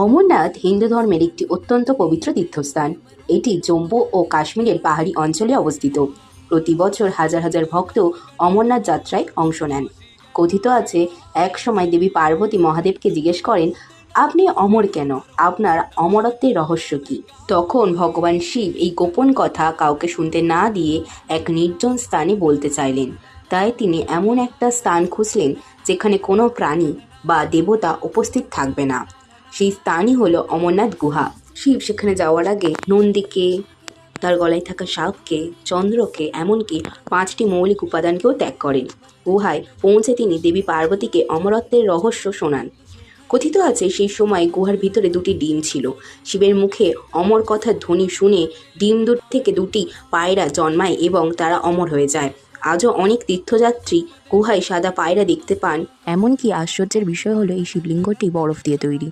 অমরনাথ হিন্দু ধর্মের একটি অত্যন্ত পবিত্র তীর্থস্থান। এটি জম্মু ও কাশ্মীরের পাহাড়ি অঞ্চলে অবস্থিত। প্রতি বছর হাজার হাজার ভক্ত অমরনাথ যাত্রায় অংশ নেন। কথিত আছে, এক সময় দেবী পার্বতী মহাদেবকে জিজ্ঞেস করেন, আপনি অমর কেন? আপনার অমরত্বের রহস্য কি? তখন ভগবান শিব এই গোপন কথা কাউকে শুনতে না দিয়ে এক নির্জন স্থানে বলতে চাইলেন। তাই তিনি এমন একটা স্থান খুঁজলেন যেখানে কোনো প্রাণী বা দেবতা উপস্থিত থাকবে না। সেই স্থানই হলো অমরনাথ গুহা। শিব সেখানে যাওয়ার আগে নন্দীকে, তার গলায় থাকা সাপকে, চন্দ্রকে, এমনকি 5টি মৌলিক উপাদানকেও ত্যাগ করেন। গুহায় পৌঁছে তিনি দেবী পার্বতীকে অমরত্বের রহস্য শোনান। কথিত আছে, সেই সময় গুহার ভিতরে 2টি ডিম ছিল। শিবের মুখে অমর কথার ধ্বনি শুনে ডিম দুট থেকে 2টি পায়রা জন্মায় এবং তারা অমর হয়ে যায়। আজও অনেক তীর্থযাত্রী গুহায় সাদা পায়রা দেখতে পান। এমনকি আশ্চর্যের বিষয় হলো এই শিবলিঙ্গটি বরফ দিয়ে তৈরি।